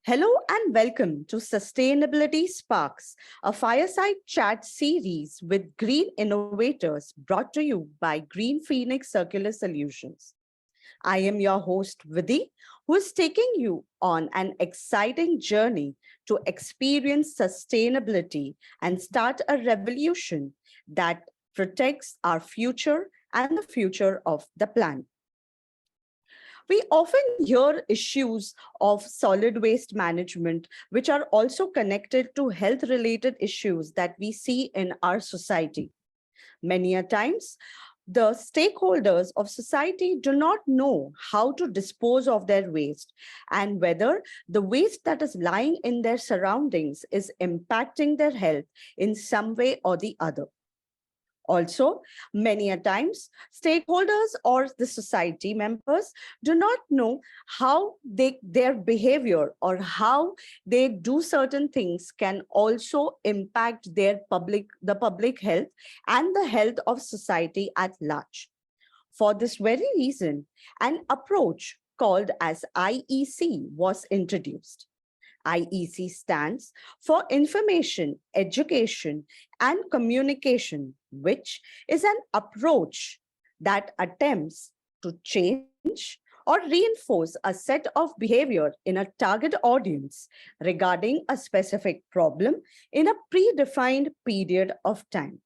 Hello and welcome to Sustainability Sparks, a fireside chat series with green innovators brought to you by Green Phoenix Circular Solutions. I am your host, Vidhi, who is taking you on an exciting journey to experience sustainability and start a revolution that protects our future and the future of the planet. We often hear issues of solid waste management, which are also connected to health related issues that we see in our society. Many a times, the stakeholders of society do not know how to dispose of their waste and whether the waste that is lying in their surroundings is impacting their health in some way or the other. Also, many a times, stakeholders or the society members do not know how their behavior or how they do certain things can also impact the public health and the health of society at large. For this very reason, an approach called as IEC was introduced. IEC stands for Information, Education, and Communication, which is an approach that attempts to change or reinforce a set of behavior in a target audience regarding a specific problem in a predefined period of time.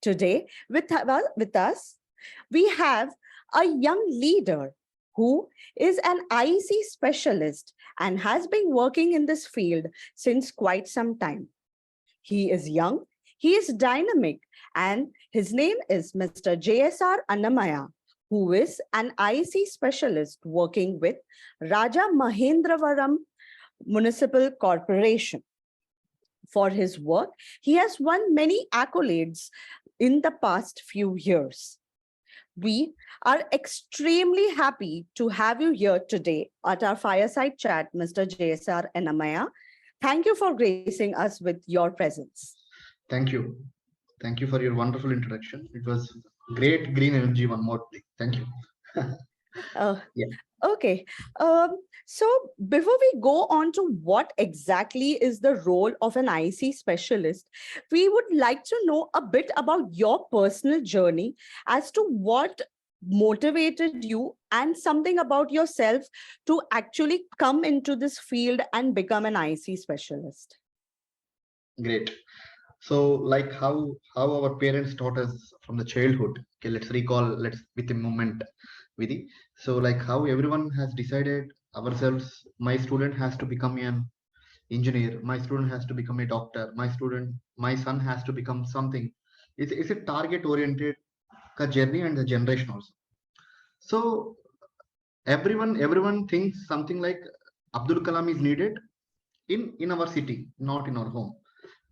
Today, with us, we have a young leader who is an IEC specialist and has been working in this field since quite some time. He is young, he is dynamic, and his name is Mr. JSR Annamayya, who is an IEC specialist working with Rajamahendravaram Municipal Corporation. For his work, he has won many accolades in the past few years. We are extremely happy to have you here today at our fireside chat, Mr. JSR Annamayya. Thank you for gracing us with your presence. Thank you. Thank you for your wonderful introduction. It was great green energy one more thing. Thank you. Yeah. Okay. So before we go on to what exactly is the role of an IEC specialist, we would like to know a bit about your personal journey as to what motivated you and something about yourself to actually come into this field and become an IEC specialist. Great. So like how our parents taught us from the childhood. Okay, let's with a moment, Vidhi. So like how everyone has decided ourselves, my student has to become an engineer, my student has to become a doctor, my son has to become something. It's a target oriented journey and the generation also. So everyone thinks something like Abdul Kalam is needed in our city, not in our home.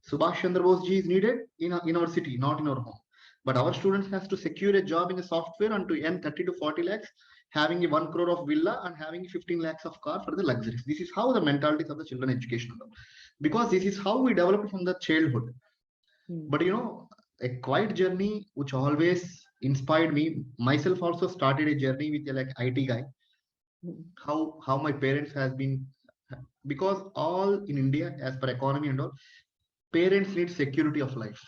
Subhash Chandra Bose ji is needed in our city, not in our home. But our students has to secure a job in the software and to earn 30 to 40 lakhs, having a 1 crore of villa and having 15 lakhs of car for the luxuries. This is how the mentalities of the children education are. Because this is how we develop from the childhood. But a quiet journey which always inspired me. Myself also started a journey with a like IT guy. How my parents has been, because all in India as per economy and all, parents need security of life.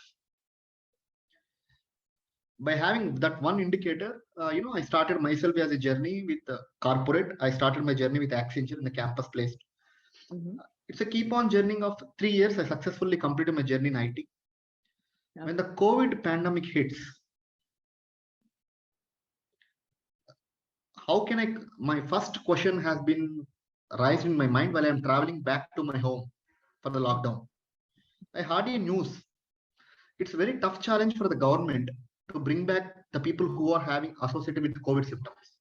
By having that one indicator, I started myself as a journey with corporate. I started my journey with Accenture in the campus placed. It's a keep on journey of 3 years. I successfully completed my journey in IT. When the COVID pandemic hits, my first question has been raised in my mind while I'm traveling back to my home for the lockdown. I heard a news. It's a very tough challenge for the government to bring back the people who are having associated with COVID symptoms.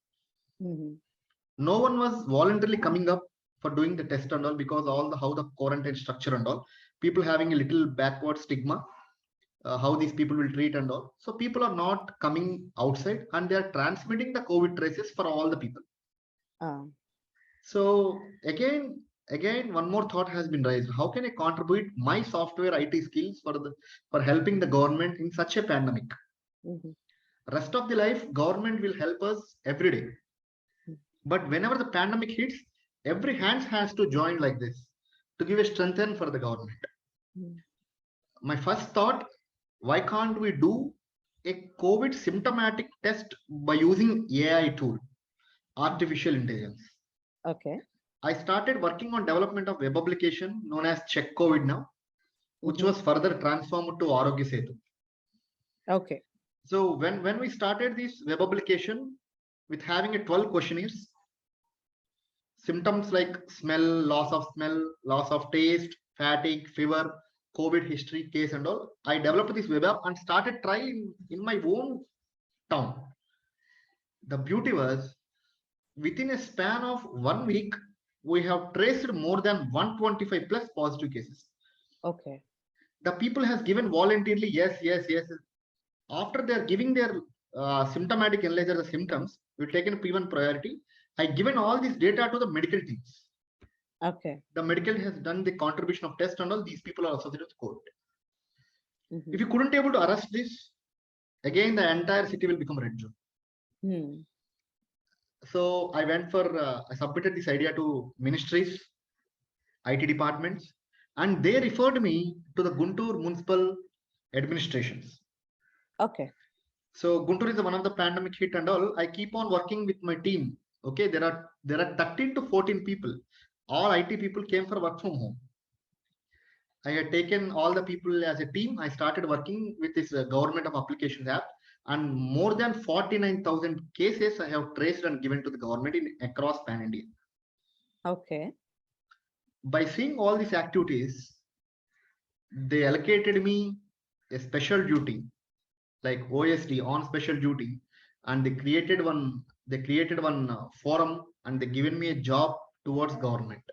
No one was voluntarily coming up for doing the test and all, because how the quarantine structure and all, people having a little backward stigma, how these people will treat and all. So people are not coming outside and they are transmitting the COVID traces for all the people. So again, one more thought has been raised. How can I contribute my software IT skills for helping the government in such a pandemic? Rest of the life, government will help us every day. But whenever the pandemic hits, every hands has to join like this to give a strength for the government. My first thought, why can't we do a COVID symptomatic test by using AI tool, artificial intelligence? Okay. I started working on development of web application known as Check COVID now, which was further transformed to Arogya Setu. Okay. So when we started this web application with having a 12 questionnaires, symptoms like smell, loss of taste, fatigue, fever, COVID history, case and all, I developed this web app and started trying in my own town. The beauty was, within a span of 1 week, we have traced more than 125 plus positive cases. Okay. The people has given voluntarily, yes. After they're giving their symptomatic analyzer, the symptoms, we've taken P1 priority. I given all this data to the medical teams. Okay. The medical has done the contribution of test and all. These people are associated with COVID. If you couldn't able to arrest this, again the entire city will become red zone. So I went for I submitted this idea to ministries, IT departments, and they referred me to the Guntur municipal administrations. Okay. So Guntur is one of the pandemic hit and all. I keep on working with my team. Okay, there are 13 to 14 people. All IT people came for work from home. I had taken all the people as a team. I started working with this government of applications app, and more than 49,000 cases I have traced and given to the government across pan India. Okay. By seeing all these activities, they allocated me a special duty, like OSD, on special duty, and they created one forum, and they given me a job towards government.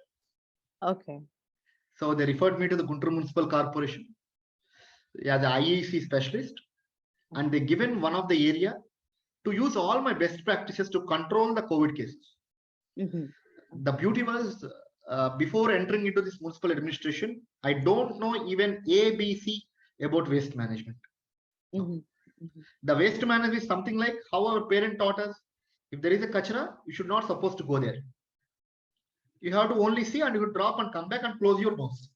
Okay. So they referred me to the Guntur Municipal Corporation, yeah, the IEC specialist, and they given one of the area to use all my best practices to control the COVID cases. The beauty was, before entering into this municipal administration, I don't know even ABC about waste management. The waste management is something like how our parent taught us: if there is a kachra, you should not supposed to go there. You have to only see and you drop and come back and close your nose.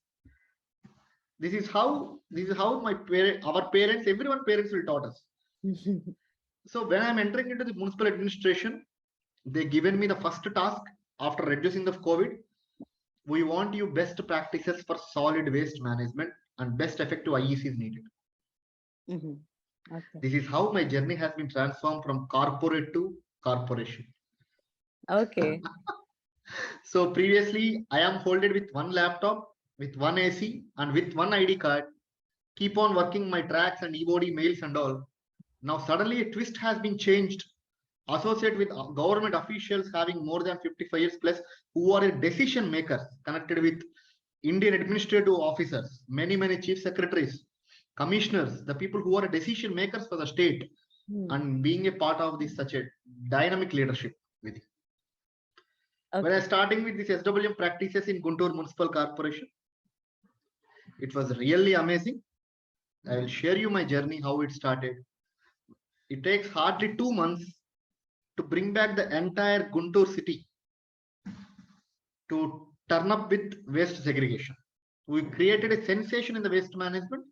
This is how our parents, everyone parents will taught us. So when I'm entering into the municipal administration, they given me the first task after reducing the COVID. We want you best practices for solid waste management and best effective IEC is needed. Okay. This is how my journey has been transformed from corporate to corporation. Okay. So previously, I am holding with one laptop, with one AC, and with one ID card. Keep on working my tracks and EOD mails and all. Now suddenly a twist has been changed. Associate with government officials having more than 55 years plus, who are a decision makers, connected with Indian administrative officers, many chief secretaries, commissioners, the people who are decision makers for the state, and being a part of this such a dynamic leadership with you. Okay. When I starting with this SWM practices in Guntur Municipal Corporation, it was really amazing. I will share you my journey, how it started. It takes hardly 2 months to bring back the entire Guntur city to turn up with waste segregation. We created a sensation in the waste management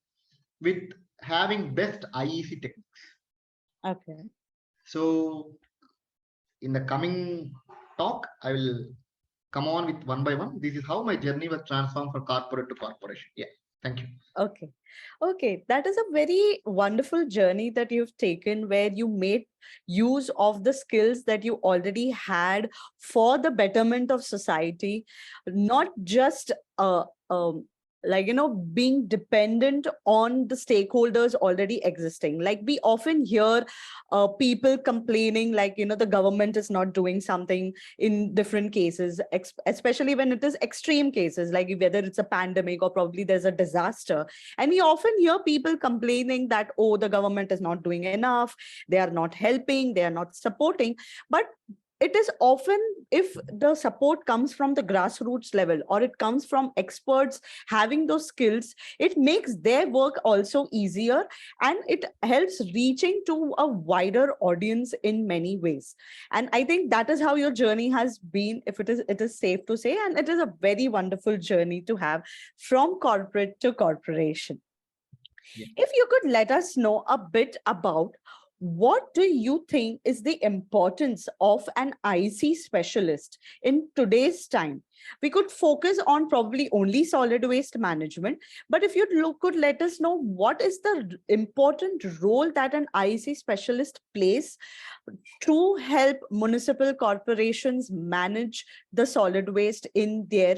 with having best IEC techniques. Okay. So in the coming talk, I will come on with one by one. This is how my journey was transformed from corporate to corporation. Yeah. Thank you. Okay. Okay. That is a very wonderful journey that you've taken, where you made use of the skills that you already had for the betterment of society, not just being dependent on the stakeholders already existing. Like we often hear people complaining, like, the government is not doing something in different cases, especially when it is extreme cases, like whether it's a pandemic or probably there's a disaster. And we often hear people complaining that, oh, the government is not doing enough, they are not helping, they are not supporting. But it is often, if the support comes from the grassroots level or it comes from experts having those skills, it makes their work also easier, and it helps reaching to a wider audience in many ways. And I think that is how your journey has been, if it is safe to say, and it is a very wonderful journey to have from corporate to corporation. Yeah. If you could let us know a bit about, what do you think is the importance of an IC specialist in today's time? We could focus on probably only solid waste management, but if you could let us know, what is the important role that an IC specialist plays to help municipal corporations manage the solid waste in their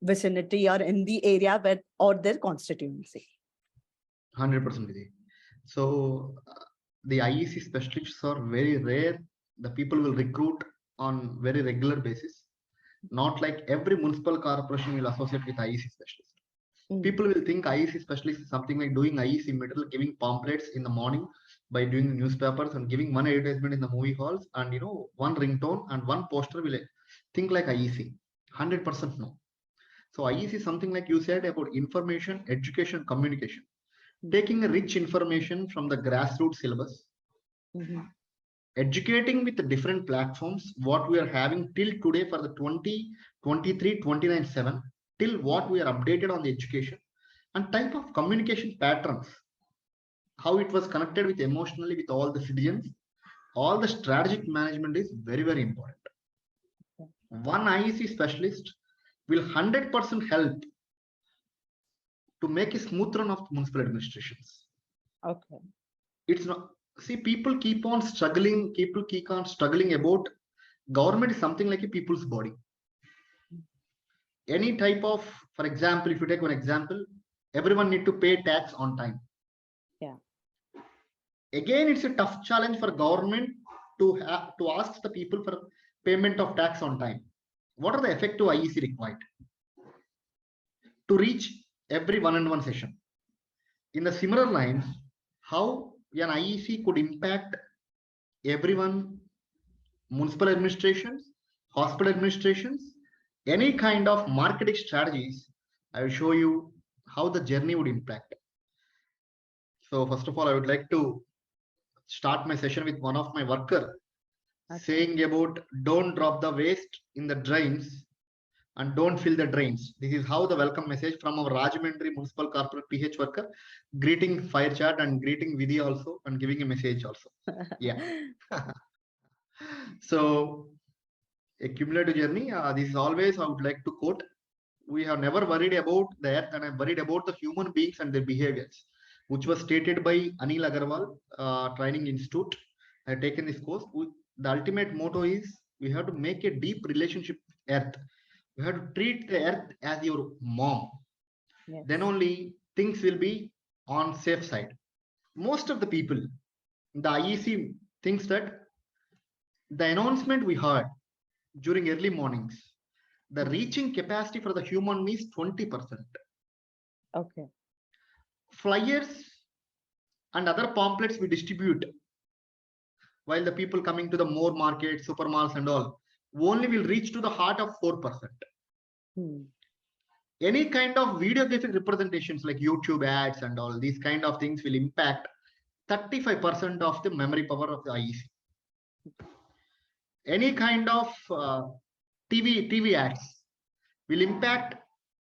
vicinity or in the area where, or their constituency? 100% Vidhi. So the IEC specialists are very rare. The people will recruit on very regular basis. Not like every municipal corporation will associate with IEC specialist. People will think IEC specialist is something like doing IEC material, giving pamphlets in the morning by doing the newspapers and giving one advertisement in the movie halls and one ringtone and one poster will think like IEC. 100% no. So IEC is something like you said about information, education, communication. Taking a rich information from the grassroots syllabus, educating with the different platforms, what we are having till today for the 2023, 29/7, till what we are updated on the education and type of communication patterns, how it was connected with emotionally with all the citizens, all the strategic management is very, very important. One IEC specialist will 100% help to make a smooth run of municipal administrations. Okay. It's not, see, people keep on struggling about government is something like a people's body. Any type of, for example, if you take one example, everyone need to pay tax on time. Yeah. Again, it's a tough challenge for government to have to ask the people for payment of tax on time. What are the effective IEC required to reach every one-on-one session? In the similar lines, how an IEC could impact everyone, municipal administrations, hospital administrations, any kind of marketing strategies, I will show you how the journey would impact. So first of all, I would like to start my session with one of my worker saying about don't drop the waste in the drains and don't fill the drains. This is how the welcome message from our Rajamundhry Municipal Corporate PH worker, greeting Fire Chat and greeting Vidhi also and giving a message also. Yeah. So a cumulative journey. This is always I would like to quote. We have never worried about the earth and I'm worried about the human beings and their behaviors, which was stated by Anil Agarwal, Training Institute. I have taken this course. The ultimate motto is we have to make a deep relationship with earth. We have to treat the earth as your mom. Yes. Then only things will be on safe side. Most of the people, the IEC thinks that the announcement we heard during early mornings, the reaching capacity for the human is 20%. Okay. Flyers and other pamphlets we distribute while the people coming to the more markets, super malls and all, only will reach to the heart of 4%. Any kind of videographic representations like YouTube ads and all these kind of things will impact 35% of the memory power of the IEC. Any kind of TV ads will impact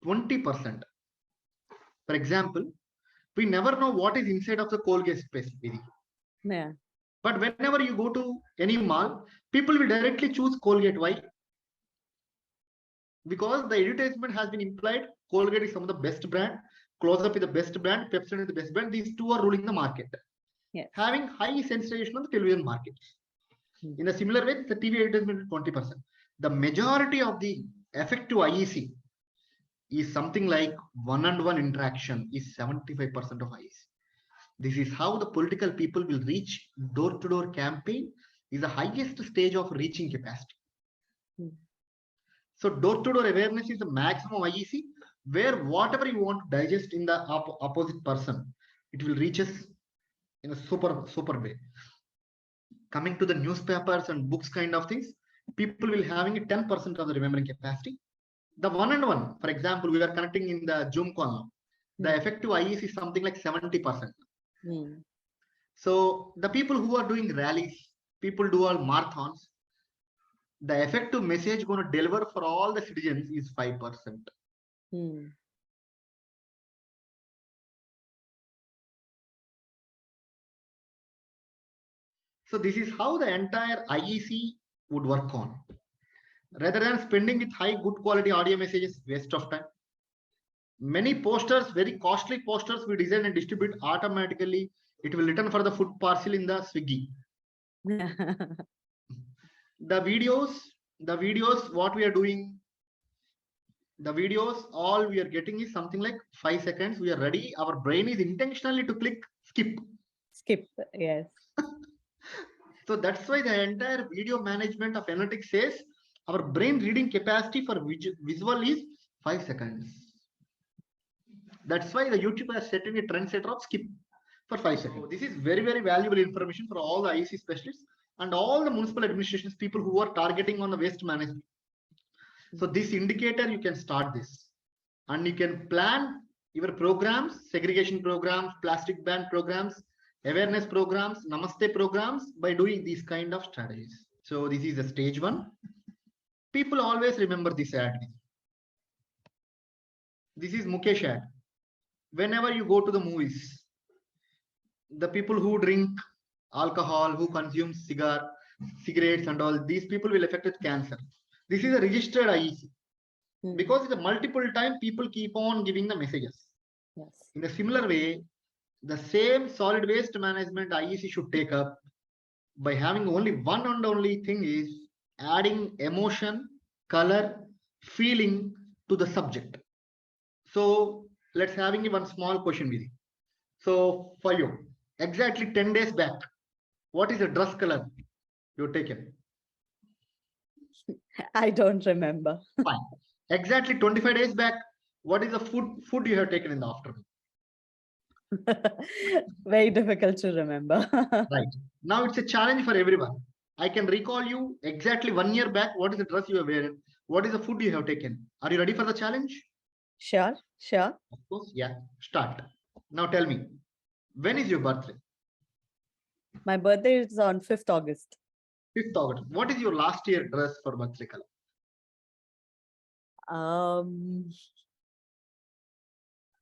20%. For example, we never know what is inside of the Colgate space. Yeah. But whenever you go to any mall, people will directly choose Colgate. Why? Because the advertisement has been implied Colgate is some of the best brand, Close Up is the best brand, Pepsi is the best brand. These two are ruling the market. Yes. Having high sensation on the television market. In a similar way, the TV advertisement is 20%. The majority of the effective IEC is something like one-on-one interaction is 75% of IEC. This is how the political people will reach. Door-to-door campaign is the highest stage of reaching capacity. So door-to-door awareness is the maximum IEC, where whatever you want to digest in the opposite person, it will reach us in a super way. Coming to the newspapers and books kind of things, people will having a 10% of the remembering capacity. The one-on-one, for example, we are connecting in the Zoom call. The effective IEC is something like 70%. So the people who are doing rallies, people do all marathons, the effective message going to deliver for all the citizens is 5%. So this is how the entire IEC would work on. Rather than spending with high good quality audio messages, waste of time. Many posters, very costly posters, we design and distribute automatically. It will return for the food parcel in the Swiggy. The videos, what we are doing, the videos, all we are getting is something like 5 seconds. We are ready. Our brain is intentionally to click skip. Skip, yes. So that's why the entire video management of analytics says our brain reading capacity for visual is 5 seconds. That's why the YouTube has set in a trendsetter of skip for 5 seconds. So this is very, very valuable information for all the IEC specialists and all the municipal administrations, people who are targeting on the waste management. So this indicator, you can start this and you can plan your programs, segregation programs, plastic ban programs, awareness programs, namaste programs by doing these kind of strategies. So this is the stage one. People always remember this ad. This is Mukesh ad. Whenever you go to the movies, the people who drink alcohol, who consume cigarettes and all, these people will affect with cancer. This is a registered IEC. Because it's a multiple time people keep on giving the messages. Yes. In a similar way, the same solid waste management IEC should take up by having only one and only thing is adding emotion, color, feeling to the subject. So let's having one small question with you. So for you, exactly 10 days back, what is the dress color you've taken? I don't remember. Fine. Exactly 25 days back, what is the food you have taken in the afternoon? Very difficult to remember. Right. Now it's a challenge for everyone. I can recall you exactly 1 year back. What is the dress you are wearing? What is the food you have taken? Are you ready for the challenge? Sure. Of course. Yeah. Start. Now tell me, when is your birthday? My birthday is on 5th August. 5th August. What is your last year dress for birthday color?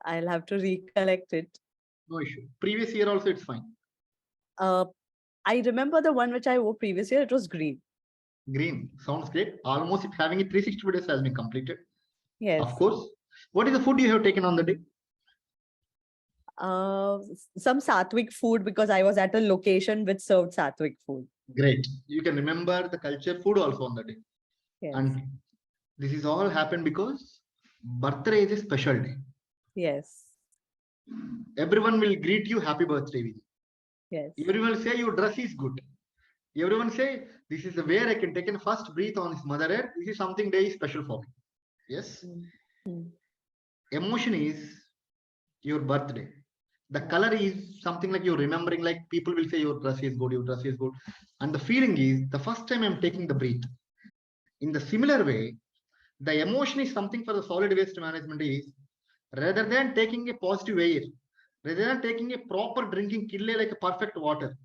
I'll have to recollect it. No issue. Previous year also it's fine. I remember the one which I wore previous year. It was green. Green. Sounds great. Almost it having a 360 days has been completed. Yes. Of course. What is the food you have taken on the day? Some Sattvic food because I was at a location which served Sattvic food. Great. You can remember the culture food also on the day. Yes. And this is all happened because birthday is a special day. Yes. Everyone will greet you happy birthday with you. Yes. Everyone will say your dress is good. Everyone say this is the way I can take a first breath on his mother earth. This is something day special for me. Yes. Emotion is your birthday. The color is something like you're remembering, like people will say your dress is good, your dress is good. And the feeling is the first time I'm taking the breath. In the similar way, the emotion is something for the solid waste management is rather than taking a positive air, rather than taking a proper drinking kille like a perfect water,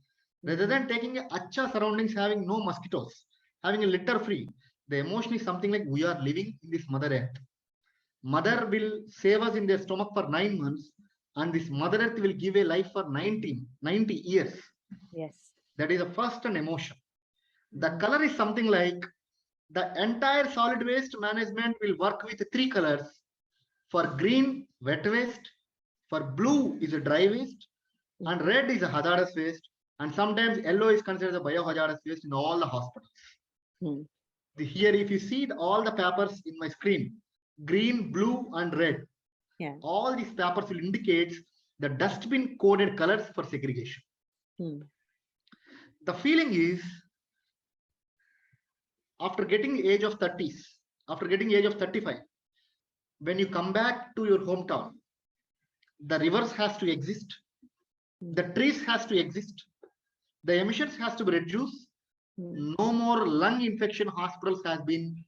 rather than taking a acha surroundings, having no mosquitoes, having a litter free, the emotion is something like we are living in this mother earth. Mother will save us in their stomach for 9 months, and this mother earth will give a life for 90 years. Yes. That is the first and emotion. The color is something like the entire solid waste management will work with 3 colors. For green, wet waste. For blue is a dry waste. And red is a hazardous waste. And sometimes yellow is considered a biohazardous waste in all the hospitals. Here, if you see all the papers in my screen, green, blue, and red, all these papers will indicate the dustbin coded colors for segregation. The feeling is after getting age of 30s, after getting age of 35, when you come back to your hometown, the rivers has to exist, the trees has to exist, The emissions has to be reduced. No more lung infection hospitals has been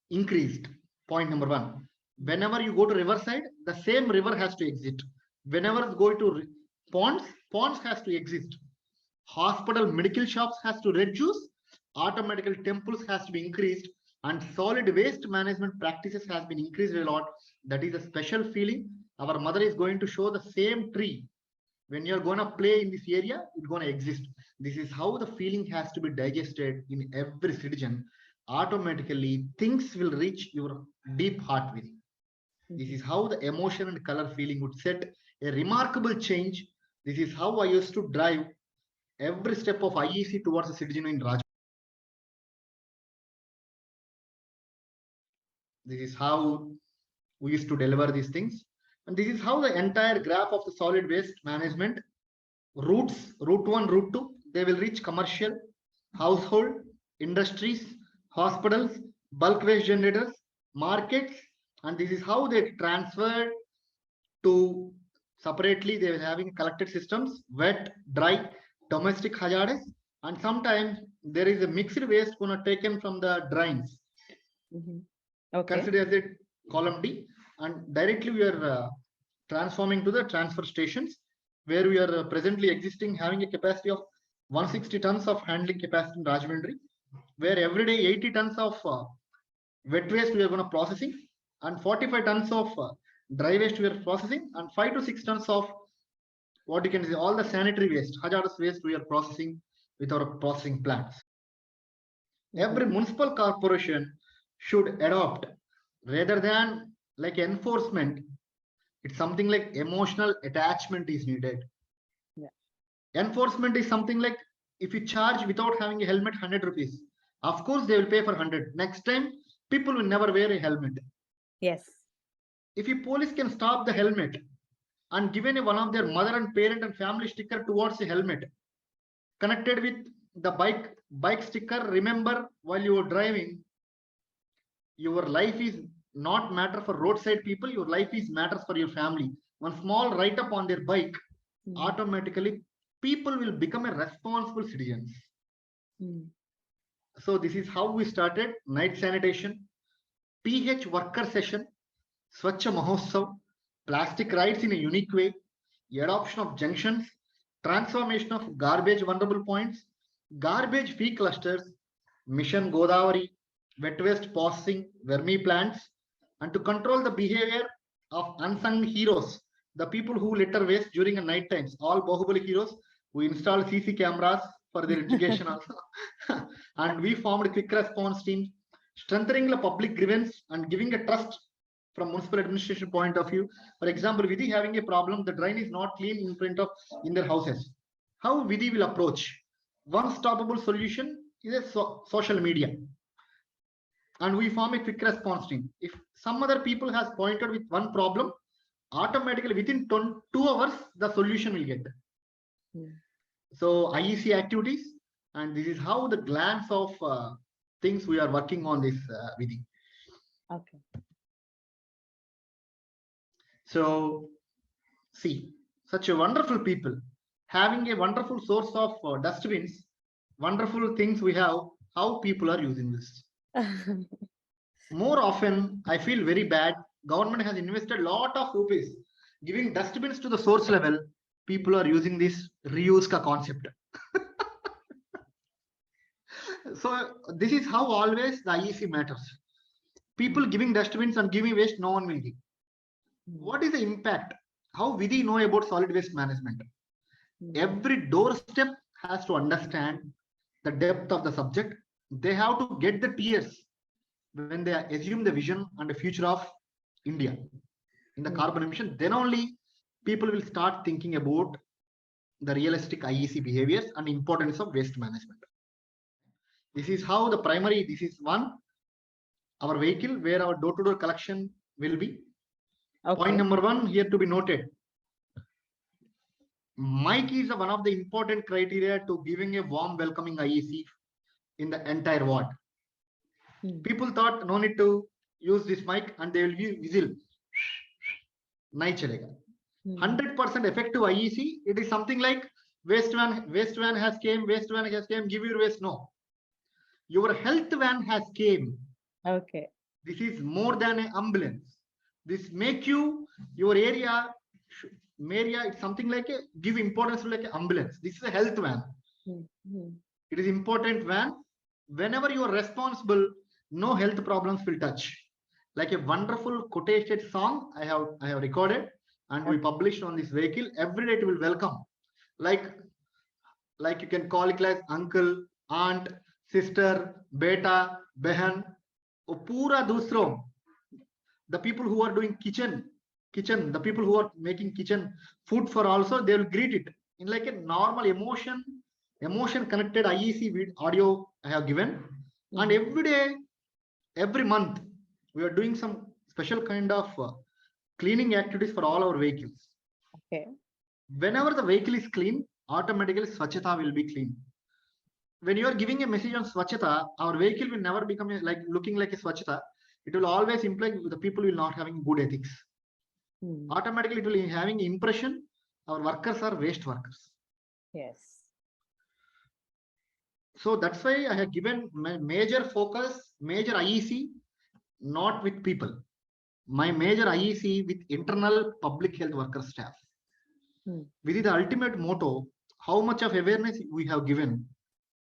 increased. Point number one. Whenever you go to riverside, the same river has to exist. Whenever you go to ponds, ponds has to exist. Hospital medical shops has to reduce. Automatically temples has to be increased, and solid waste management practices has been increased a lot. That is a special feeling. Our mother is going to show the same tree. When you're going to play in this area, it's going to exist. This is how the feeling has to be digested in every citizen. Automatically, things will reach your deep heart within. This is how the emotion and color feeling would set a remarkable change. This is how I used to drive every step of IEC towards the citizen in Raj. This is how we used to deliver these things. And this is how the entire graph of the solid waste management routes, route 1, route 2, they will reach commercial, household, industries, hospitals, bulk waste generators, markets, and this is how they transferred to separately. They were having collected systems, wet, dry, domestic hazardous, and sometimes there is a mixed waste taken from the drains. Okay. Consider as a column D, and directly we are transforming to the transfer stations, where we are presently existing, having a capacity of 160 tons of handling capacity in Rajamundhry, where every day 80 tons of wet waste we are going to processing, and 45 tons of dry waste we are processing, and 5 to 6 tons of what you can say all the sanitary waste, hazardous waste we are processing with our processing plants. Every municipal corporation should adopt, rather than like enforcement, it's something like emotional attachment is needed. Enforcement is something like, if you charge without having a helmet 100 rupees, of course they will pay for 100. Next time people will never wear a helmet. Yes. If a police can stop the helmet and given one of their mother and parent and family sticker towards the helmet, connected with the bike sticker, remember while you are driving, your life is not matter for roadside people, your life is matters for your family. One small write up on their bike, automatically people will become a responsible citizens. So this is how we started night sanitation, PH worker session, Swachha Mahotsav, plastic rides in a unique way, adoption of junctions, transformation of garbage vulnerable points, garbage fee clusters, Mission Godavari, wet waste processing, vermi plants, and to control the behavior of unsung heroes, the people who litter waste during the night times, all Bahubali heroes. We installed CC cameras for their education also. And we formed a quick response team, strengthening the public grievance and giving a trust from municipal administration point of view. For example, Vidhi having a problem, the drain is not clean in front of in their houses. How Vidhi will approach? One stoppable solution is a social media. And we form a quick response team. If some other people has pointed with one problem, automatically within 2 hours, the solution will get. So IEC activities, and this is how the glance of things we are working on this Vidhi. Okay. So see, such a wonderful people, having a wonderful source of dustbins, wonderful things we have, how people are using this. More often, I feel very bad. Government has invested a lot of rupees giving dustbins to the source level. People are using this reuse ka concept. So this is how always the IEC matters. People giving dustbins and giving waste, no one will give. What is the impact? How Vidhi know about solid waste management? Every doorstep has to understand the depth of the subject. They have to get the tears when they assume the vision and the future of India in the carbon emission. Then only people will start thinking about the realistic IEC behaviors and importance of waste management. This is how the primary, this is one, our vehicle where our door-to-door collection will be. Okay. Point number 1 here to be noted. Mic is one of the important criteria to giving a warm welcoming IEC in the entire ward. People thought no need to use this mic and they will whistle. 100% effective IEC. It is something like waste van has came, give your waste. No. Your health van has came. Okay. This is more than an ambulance. This make you, your area, it's something like a, give importance to like an ambulance. This is a health van. It is important van. Whenever you are responsible, no health problems will touch. Like a wonderful quoted song I have recorded and we published on this vehicle. Every day it will welcome. Like you can call it like uncle, aunt, sister, beta, behan, pura dusro. The people who are doing kitchen, the people who are making kitchen food for also, they will greet it in like a normal emotion connected IEC with audio I have given. And every day, every month, we are doing some special kind of cleaning activities for all our vehicles. Okay. Whenever the vehicle is clean, automatically Swachhata will be clean. When you are giving a message on Swachhata, our vehicle will never become like looking like a Swachhata. It will always imply the people will not having good ethics. Automatically, it will be having impression our workers are waste workers. Yes. So that's why I have given my major focus, major IEC, not with people. My major IEC with internal public health worker staff. With the ultimate motto, how much of awareness we have given,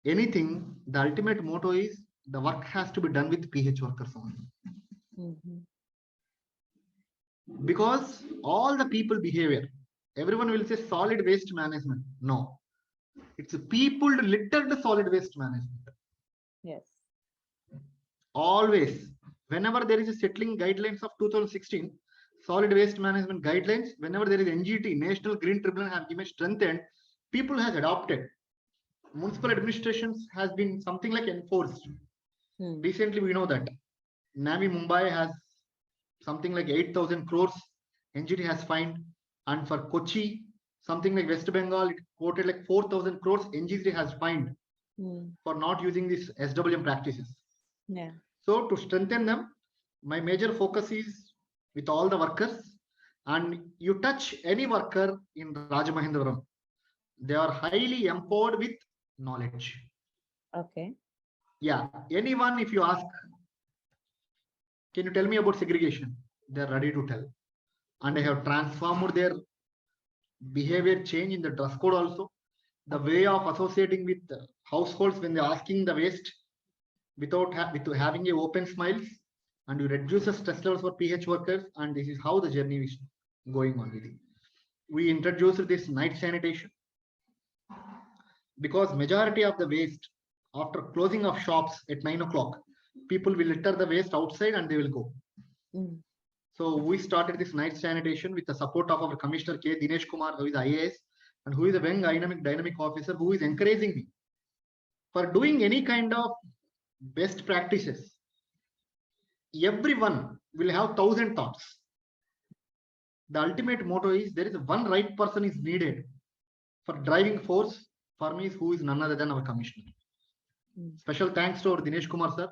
anything, the ultimate motto is the work has to be done with PH workers only. Because all the people behavior, everyone will say solid waste management. No, it's a people littered solid waste management. Yes. Always, whenever there is a settling guidelines of 2016, solid waste management guidelines, whenever there is NGT, National Green Tribunal have given strengthened, people has adopted. Municipal administrations has been something like enforced. Recently, we know that Navi Mumbai has something like 8,000 crores NGT has fined, and for Kochi, something like West Bengal, it quoted like 4,000 crores NGT has fined for not using these SWM practices. Yeah. So to strengthen them, my major focus is with all the workers, and you touch any worker in Rajamahendravaram, they are highly empowered with knowledge. Okay. Yeah, anyone if you ask, can you tell me about segregation? They are ready to tell. And I have transformed their behavior change in the dress code also. The way of associating with households when they're asking the waste without having a open smiles, and you reduce the stress levels for PH workers. And this is how the journey is going on with it. We introduced this night sanitation because majority of the waste after closing of shops at 9 o'clock, people will litter the waste outside and they will go. So we started this night sanitation with the support of our Commissioner K. Dinesh Kumar, who is IAS and who is a very dynamic officer who is encouraging me for doing any kind of best practices. Everyone will have 1,000 thoughts. The ultimate motto is there is one right person is needed for driving force for me, who is none other than our Commissioner. Special thanks to our Dinesh Kumar sir.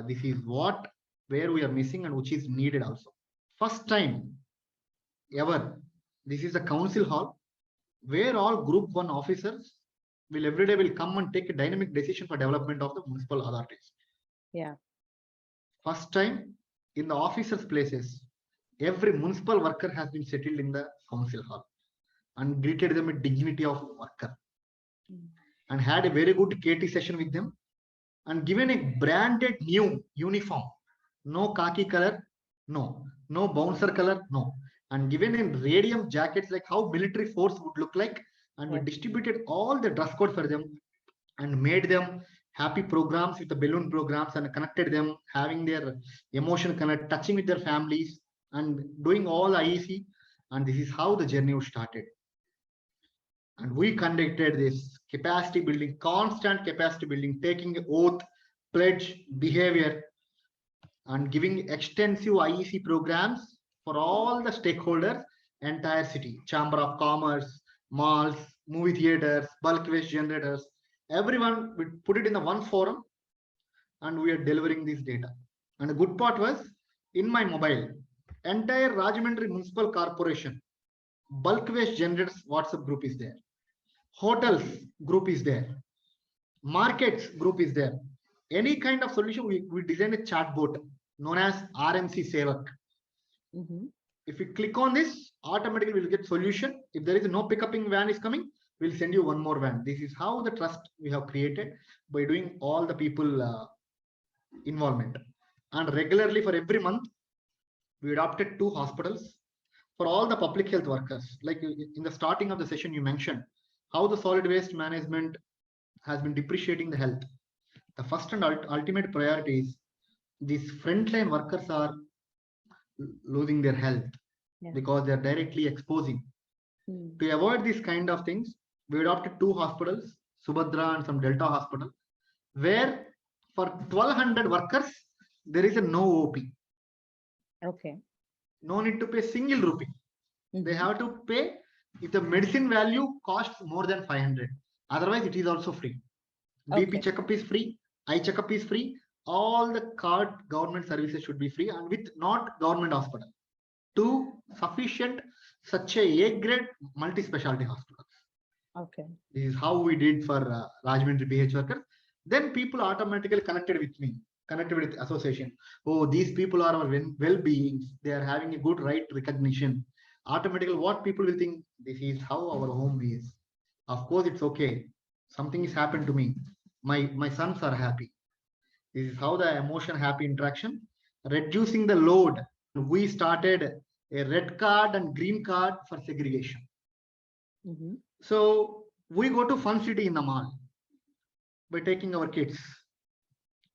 This is where we are missing and which is needed also. First time ever, this is a council hall where all group 1 officers will every day will come and take a dynamic decision for development of the municipal authorities. Yeah. First time in the officers' places, every municipal worker has been settled in the council hall and greeted them with dignity of worker and had a very good KT session with them and given a branded new uniform. No khaki color, no bouncer color, no. And given in radium jackets like how military force would look like, and we distributed all the dress code for them and made them happy programs with the balloon programs and connected them, having their emotion connect, touching with their families and doing all IEC. And this is how the journey was started. And we conducted this capacity building, constant capacity building, taking oath, pledge, behavior, and giving extensive IEC programs for all the stakeholders, entire city, Chamber of Commerce, malls, movie theaters, bulk waste generators, everyone would put it in the one forum and we are delivering this data. And the good part was in my mobile, entire Rajamundhry Municipal Corporation, bulk waste generators WhatsApp group is there. hotels group is there, markets group is there. Any kind of solution, we design a chatbot known as RMC Sevak. If you click on this, automatically we'll get solution. If there is no pickupping van is coming, we'll send you one more van. This is how the trust we have created by doing all the people involvement. And regularly for every month, we adopted 2 hospitals for all the public health workers. Like in the starting of the session, you mentioned how the solid waste management has been depreciating the health. The first and ultimate priority is these frontline workers are losing their health because they are directly exposing. To avoid these kind of things, we adopted 2 hospitals, Subhadra and some Delta hospital, where for 1200 workers, there is a no OP. Okay. No need to pay single rupee. They have to pay if the medicine value costs more than 500. Otherwise, it is also free. BP checkup is free. Eye checkup is free. All the card government services should be free, and with not government hospital. 2 sufficient such a grade multi-specialty hospitals. Okay. This is how we did for Rajamundhry PH workers. Then people automatically connected with me, connected with association. Oh, these people are our well-beings. They are having a good right recognition. Automatically, what people will think, this is how our home is. Of course, it's okay. Something has happened to me. My sons are happy. This is how the emotion happy interaction, reducing the load. We started a red card and green card for segregation. So we go to Fun City in the mall by taking our kids.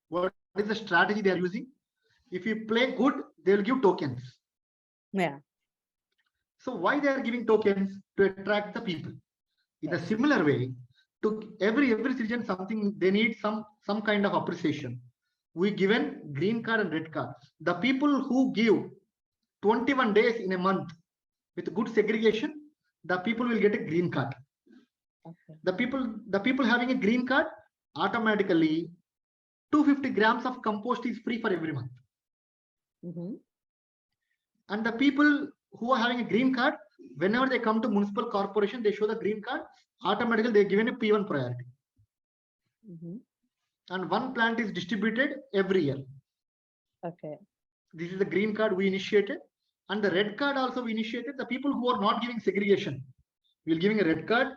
What is the strategy they are using? If you play good, they will give tokens. Yeah. So why they are giving tokens? To attract the people. In a similar way, to every citizen, something they need some kind of appreciation. We given green card and red card. The people who give 21 days in a month with good segregation, the people will get a green card. Okay. The people having a green card, automatically 250 grams of compost is free for every month. And the people who are having a green card, whenever they come to municipal corporation, they show the green card, automatically they're given a P1 priority. And 1 plant is distributed every year. Okay. This is the green card we initiated. And the red card also we initiated. The people who are not giving segregation, we're giving a red card,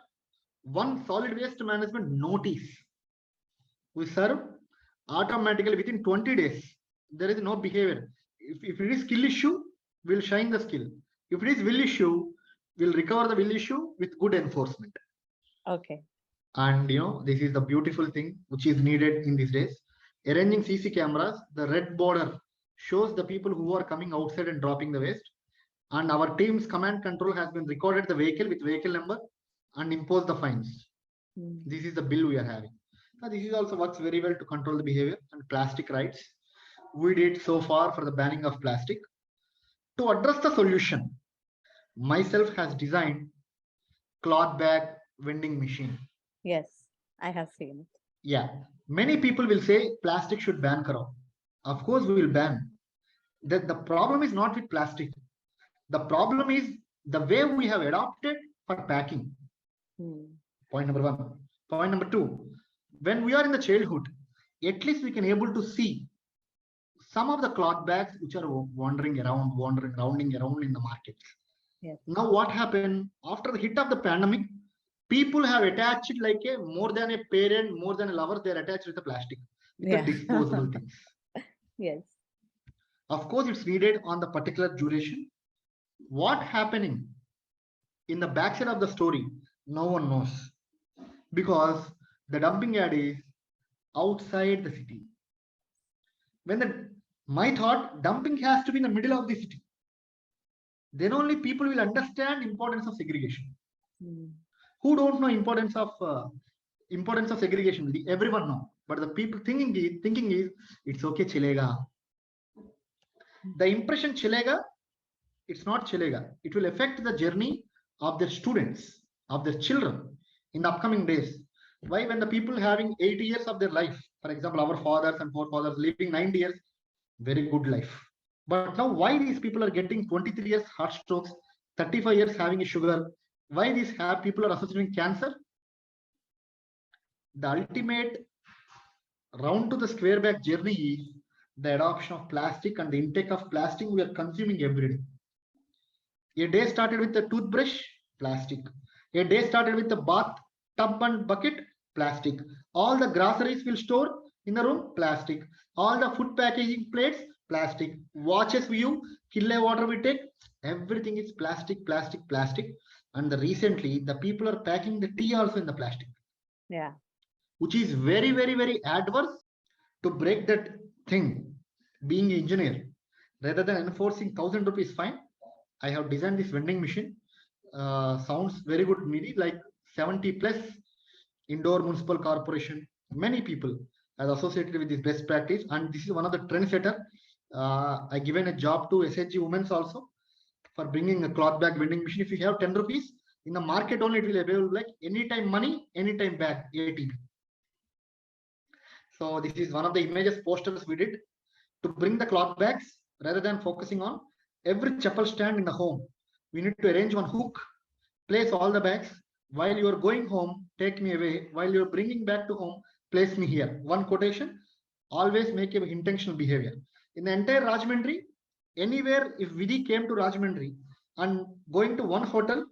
1 solid waste management notice. We serve automatically within 20 days. There is no behavior. If it is skill issue, we'll shine the skill. If it is will issue, we'll recover the will issue with good enforcement. Okay. And this is the beautiful thing which is needed in these days. Arranging CC cameras, the red border shows the people who are coming outside and dropping the waste. And our team's command control has been recorded the vehicle with vehicle number and impose the fines. This is the bill we are having. Now, this is also works very well to control the behavior and plastic rights. We did so far for the banning of plastic. To address the solution, myself has designed cloth bag vending machine. Yes, I have seen it. Yeah, many people will say plastic should ban karo. Of course, we will ban. The problem is not with plastic. The problem is the way we have adopted for packing. Point number 1. Point number 2. When we are in the childhood, at least we can able to see some of the cloth bags which are wandering around in the markets. Yes. Now what happened after the hit of the pandemic? People have attached like a more than a parent, more than a lover, they're attached with the plastic, with the disposable things. Yes. Of course, it's needed on the particular duration. What happening in the backside of the story, no one knows. Because the dumping yard is outside the city. My thought, dumping has to be in the middle of the city. Then only people will understand importance of segregation. Who don't know importance of segregation? Everyone know, but the people thinking is it's okay, chilega. The impression chilega, it's not chilega. It will affect the journey of their students, of their children in the upcoming days. Why? When the people having 80 years of their life, for example, our fathers and forefathers living 90 years, very good life. But now why these people are getting 23 years heart strokes, 35 years having a sugar? Why these people are associating cancer? The ultimate round to the square back journey is the adoption of plastic and the intake of plastic we are consuming every day. A day started with a toothbrush, plastic. A day started with a bath, tub and bucket, plastic. All the groceries will store in the room, plastic. All the food packaging plates, plastic. Watches we use, killer water we take, everything is plastic, plastic, plastic. And recently, the people are packing the tea also in the plastic. Yeah. Which is very, very, very adverse to break that thing. Being an engineer, rather than enforcing 1,000 rupees fine, I have designed this vending machine. Sounds very good, Nidhi, like 70 plus indoor municipal corporation. Many people are associated with this best practice, and this is one of the trendsetter. I given a job to SHG Women's also for bringing a cloth bag vending machine. If you have 10 rupees in the market only, it will available like anytime money, anytime bag, ATB. So this is one of the images posters we did to bring the cloth bags rather than focusing on every chapel stand in the home. We need to arrange one hook, place all the bags. While you are going home, take me away. While you are bringing back to home, place me here. One quotation, always make an intentional behavior. In the entire Rajamundhry, anywhere if Vidhi came to Rajamundhry and going to one hotel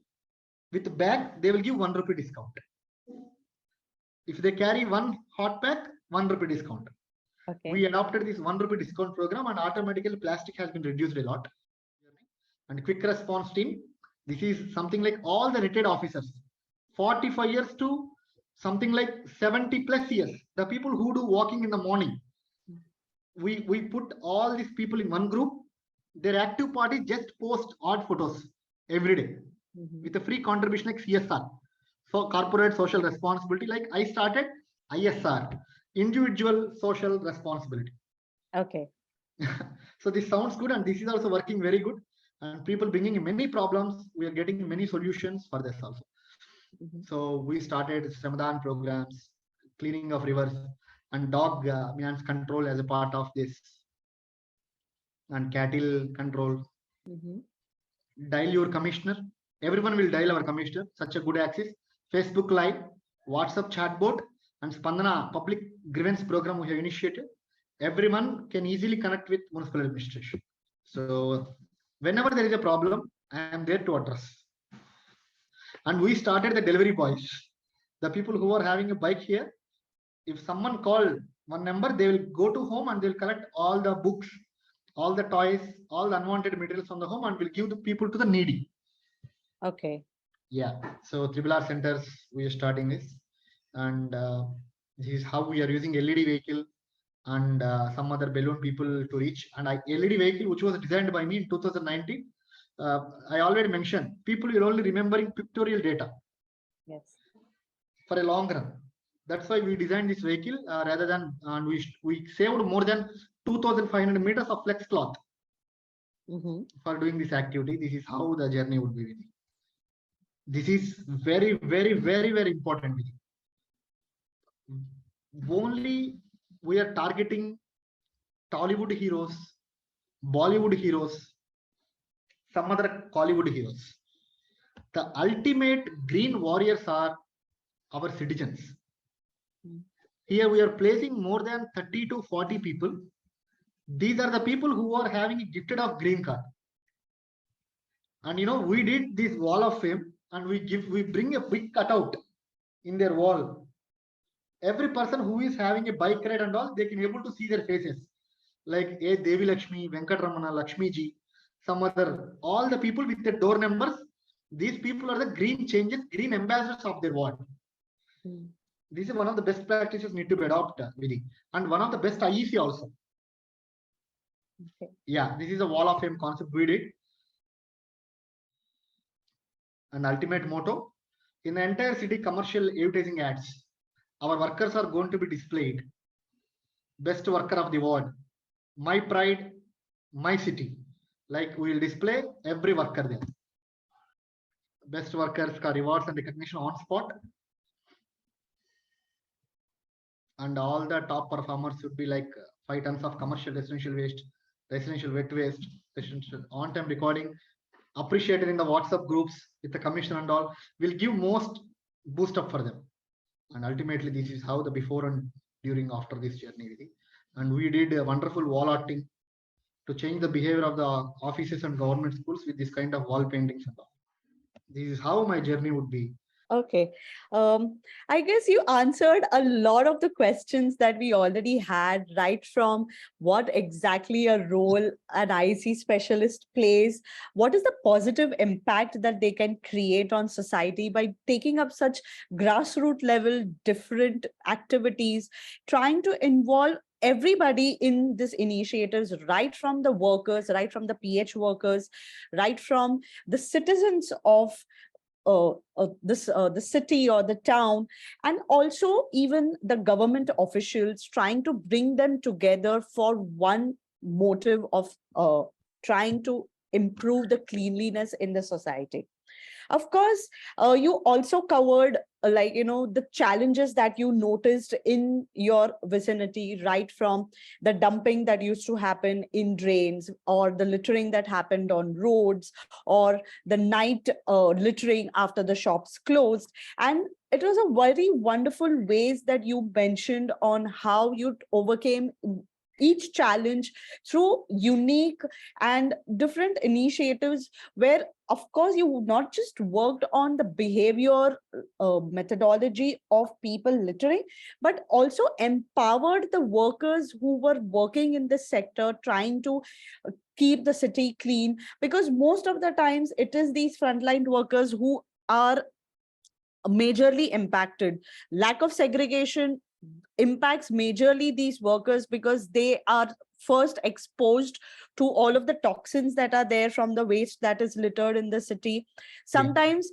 with a bag, they will give 1 rupee discount. If they carry one hot pack, 1 rupee discount. Okay. We adopted this 1 rupee discount program and automatically plastic has been reduced a lot. And quick response team, this is something like all the retired officers, 45 years to something like 70 plus years. The people who do walking in the morning, we put all these people in one group. Their active party just post odd photos every day with a free contribution like CSR. So corporate social responsibility, like I started ISR, individual social responsibility. Okay. So this sounds good, and this is also working very good. And people bringing many problems, we are getting many solutions for this also. So we started Samadan programs, cleaning of rivers, and dog means control as a part of this, and cattle control. Dial your commissioner. Everyone will dial our commissioner. Such a good access. Facebook Live, WhatsApp chatbot, and Spandana public grievance program we have initiated. Everyone can easily connect with municipal administration. So whenever there is a problem, I am there to address. And we started the delivery boys. The people who are having a bike here, if someone called one number, they will go to home and they'll collect all the books, all the toys, all the unwanted materials from the home, and will give the people to the needy. Okay. Yeah. So R centers, we are starting this, and this is how we are using LED vehicle and some other balloon people to reach. And LED vehicle, which was designed by me in 2019. I already mentioned, people will only remembering pictorial data. Yes. For a long run. That's why we designed this vehicle rather than, and we saved more than 2,500 meters of flex cloth for doing this activity. This is how the journey would be. This is very, very, very, very important. Only we are targeting Tollywood heroes, Bollywood heroes, some other Hollywood heroes. The ultimate green warriors are our citizens. Here we are placing more than 30 to 40 people. These are the people who are having a gifted of green card. And we did this wall of fame, and we bring a big cutout in their wall. Every person who is having a bike ride and all, they can able to see their faces. Like A. Devi Lakshmi, Venkatramana, Lakshmi ji, some other, all the people with the door numbers. These people are the green changes, green ambassadors of their ward. This is one of the best practices need to be adopted, Vidhi, and one of the best IEC also. Okay. Yeah, this is a wall of fame concept we did. An ultimate motto in the entire city, commercial advertising ads, our workers are going to be displayed. Best worker of the ward, my pride, my city. Like we will display every worker there. Best workers ka rewards and recognition on spot. And all the top performers should be like 5 tons of commercial residential waste, residential wet waste, residential on-time recording, appreciated in the WhatsApp groups with the commission and all, will give most boost up for them. And ultimately, this is how the before and during after this journey. And we did a wonderful wall arting to change the behavior of the offices and government schools with this kind of wall paintings and all. This is how my journey would be. Okay. I guess you answered a lot of the questions that we already had, right from what exactly a role an IC specialist plays, what is the positive impact that they can create on society by taking up such grassroots level different activities, trying to involve everybody in these initiatives, right from the workers, right from the PH workers, right from the citizens of the city or the town, and also even the government officials, trying to bring them together for one motive of trying to improve the cleanliness in the society. Of course, you also covered the challenges that you noticed in your vicinity, right from the dumping that used to happen in drains, or the littering that happened on roads, or the night littering after the shops closed. And it was a very wonderful ways that you mentioned on how you overcame each challenge through unique and different initiatives, where of course you not just worked on the behavior methodology of people littering, but also empowered the workers who were working in this sector, trying to keep the city clean, because most of the times it is these frontline workers who are majorly impacted. Lack of segregation impacts majorly these workers, because they are first exposed to all of the toxins that are there from the waste that is littered in the city. Yeah. Sometimes,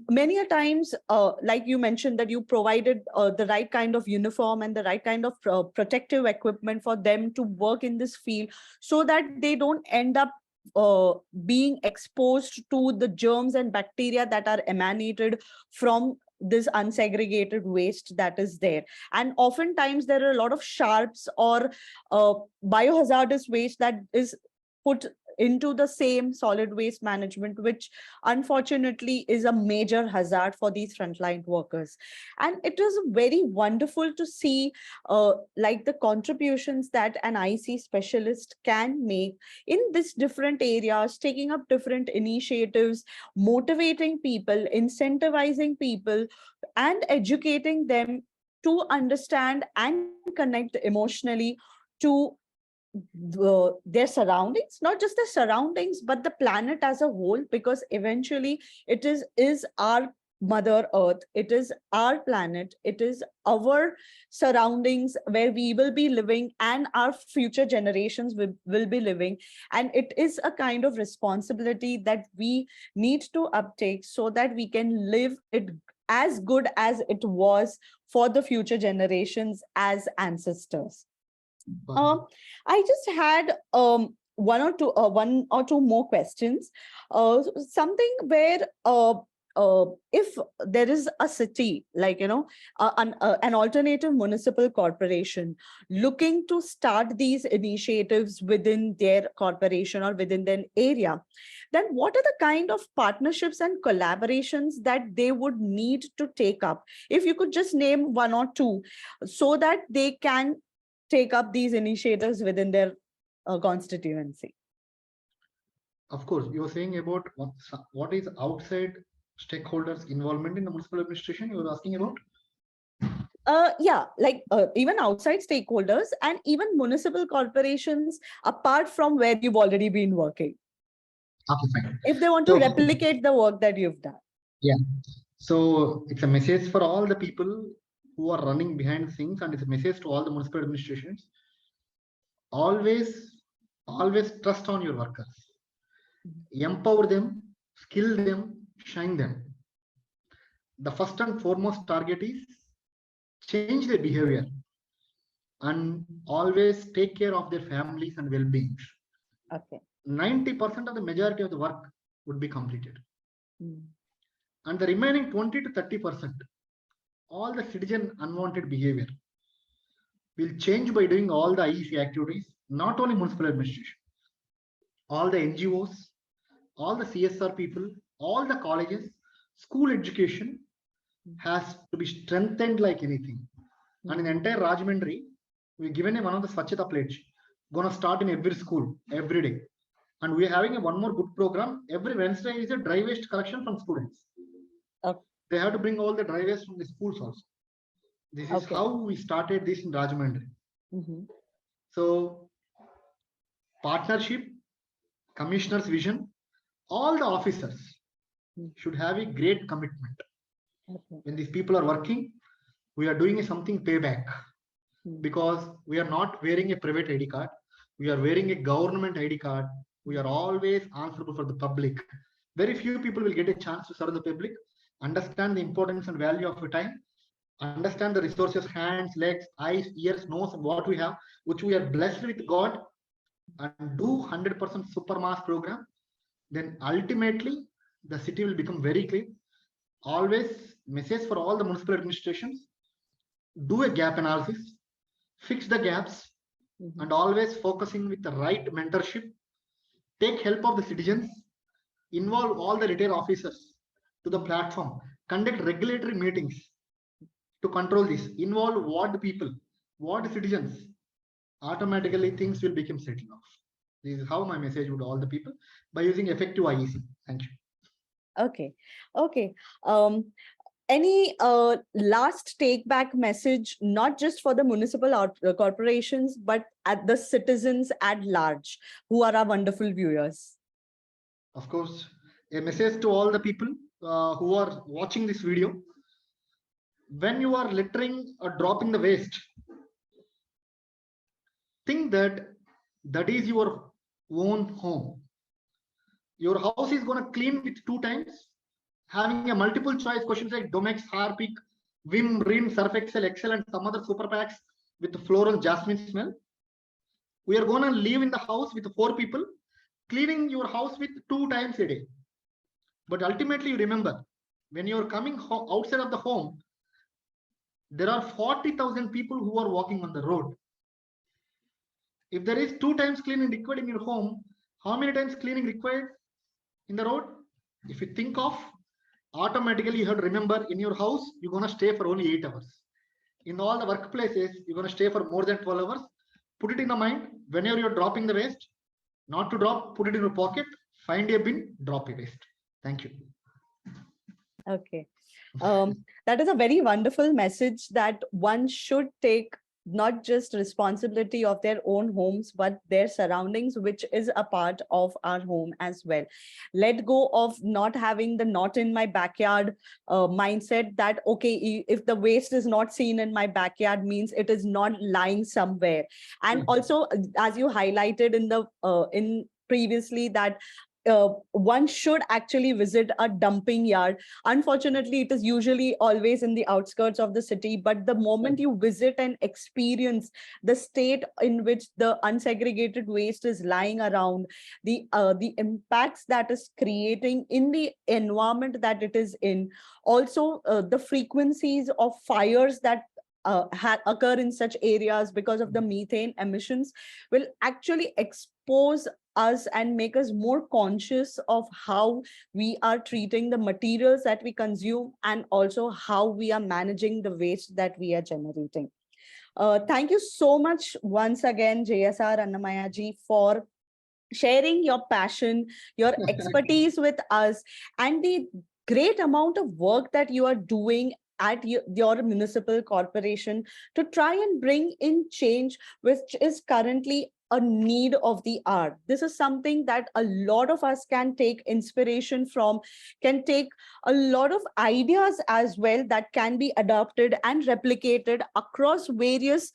many a times, like you mentioned, that you provided the right kind of uniform and the right kind of protective equipment for them to work in this field, so that they don't end up uh, being exposed to the germs and bacteria that are emanated from this unsegregated waste that is there. And oftentimes there are a lot of sharps or biohazardous waste that is put into the same solid waste management, which unfortunately is a major hazard for these frontline workers. And it was very wonderful to see the contributions that an IC specialist can make in these different areas, taking up different initiatives, motivating people, incentivizing people, and educating them to understand and connect emotionally to their surroundings, not just the surroundings, but the planet as a whole, because eventually it is our mother earth, it is our planet, it is our surroundings where we will be living and our future generations will be living. And it is a kind of responsibility that we need to uptake, so that we can live it as good as it was for the future generations as ancestors. um, I just had one or two more questions. Something where if there is a city, an alternative municipal corporation looking to start these initiatives within their corporation or within their area, then what are the kind of partnerships and collaborations that they would need to take up? If you could just name one or two, so that they can take up these initiatives within their constituency. Of course, you were saying about what is outside stakeholders' involvement in the municipal administration. You were asking about. Yeah, even outside stakeholders and even municipal corporations, apart from where you've already been working, Okay, fine. if they want to So replicate the work that you've done. yeah, so it's a message for all the people who are running behind the scenes, and it's a message to all the municipal administrations. Always, always trust on your workers. Empower them, skill them, shine them. The first and foremost target is change their behavior and always take care of their families and well-being. Okay. 90% of the majority of the work would be completed. And the remaining 20 to 30%, all the citizen unwanted behavior will change by doing all the IEC activities, not only municipal administration, all the NGOs, all the CSR people, all the colleges, school education, has to be strengthened like anything. And in the entire Rajamundry, we've given one of the Swachhata pledge, gonna start in every school, every day. And we're having one more good program. Every Wednesday is a dry waste collection from students. Okay. They have to bring all the dry waste from the schools also. This is how we started this in Rajamundry. So, partnership, commissioner's vision, all the officers should have a great commitment. When these people are working, we are doing something payback, because we are not wearing a private ID card. We are wearing a government ID card. We are always answerable for the public. Very few people will get a chance to serve the public, understand the importance and value of your time, understand the resources, hands, legs, eyes, ears, nose, and what we have, which we are blessed with God, and do 100% super mass program. Then ultimately the city will become very clean. Always message for all the municipal administrations: do a gap analysis, fix the gaps, and always focusing with the right mentorship. Take help of the citizens, involve all the retail officers to the platform, conduct regulatory meetings to control this, involve ward people, ward citizens. Automatically things will become settled off. This is how my message would all the people, by using effective IEC. Thank you. Okay. Any last take back message, not just for the municipal corporations, but at the citizens at large who are our wonderful viewers? Of course, a message to all the people who are watching this video. When you are littering or dropping the waste, think that that is your own home. Your house is going to clean with 2 times, having a multiple choice questions like Domex, Harpic, Vim, Rin, Surf Excel, Excel, and some other super packs with floral jasmine smell. We are going to live in the house with 4 people, cleaning your house with 2 times a day. But ultimately, you remember, when you're coming outside of the home, there are 40,000 people who are walking on the road. If there is 2 times cleaning required in your home, how many times cleaning required in the road? If you think of, automatically you have to remember, in your house, you're going to stay for only 8 hours. In all the workplaces, you're going to stay for more than 12 hours. Put it in the mind, whenever you're dropping the waste, not to drop, put it in your pocket, find a bin, drop a waste. Thank you. Okay. That is a very wonderful message, that one should take not just responsibility of their own homes, but their surroundings, which is a part of our home as well. Let go of not having the not in my backyard mindset, that, okay, if the waste is not seen in my backyard, means it is not lying somewhere. And also, as you highlighted in previously, that one should actually visit a dumping yard. Unfortunately, it is usually always in the outskirts of the city, but the moment you visit and experience the state in which the unsegregated waste is lying around, the impacts that is creating in the environment that it is in, also the frequencies of fires that occur in such areas because of the methane emissions, will actually expose us and make us more conscious of how we are treating the materials that we consume, and also how we are managing the waste that we are generating. Thank you so much once again, JSR Annamayya ji, for sharing your passion, your expertise with us, and the great amount of work that you are doing at your municipal corporation to try and bring in change, which is currently a need of the hour. This is something that a lot of us can take inspiration from, can take a lot of ideas as well, that can be adopted and replicated across various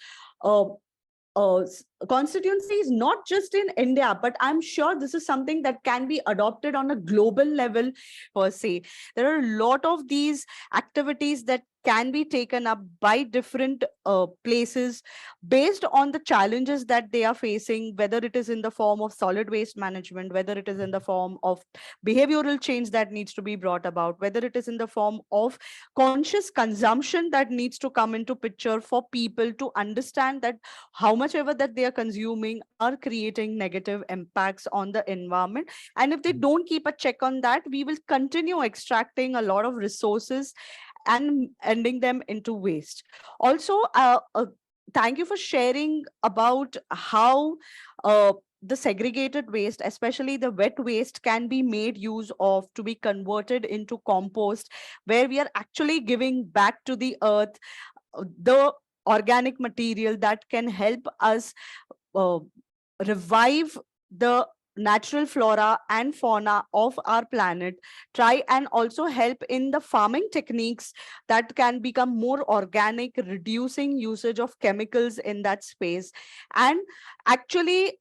constituencies, not just in India, but I'm sure this is something that can be adopted on a global level per se. There are a lot of these activities that can be taken up by different places based on the challenges that they are facing, whether it is in the form of solid waste management, whether it is in the form of behavioral change that needs to be brought about, whether it is in the form of conscious consumption that needs to come into picture for people to understand that how much ever that they are consuming are creating negative impacts on the environment. And if they don't keep a check on that, we will continue extracting a lot of resources and ending them into waste. Also, thank you for sharing about how the segregated waste, especially the wet waste, can be made use of to be converted into compost, where we are actually giving back to the earth the organic material that can help us uh, revive the natural flora and fauna of our planet, try and also help in the farming techniques that can become more organic, reducing usage of chemicals in that space, and actually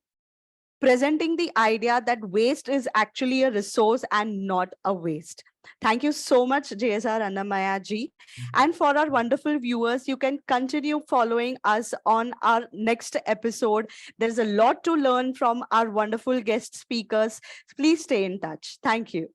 presenting the idea that waste is actually a resource and not a waste. Thank you so much, JSR Annamayya ji. And for our wonderful viewers, you can continue following us on our next episode. There's a lot to learn from our wonderful guest speakers. Please stay in touch. Thank you.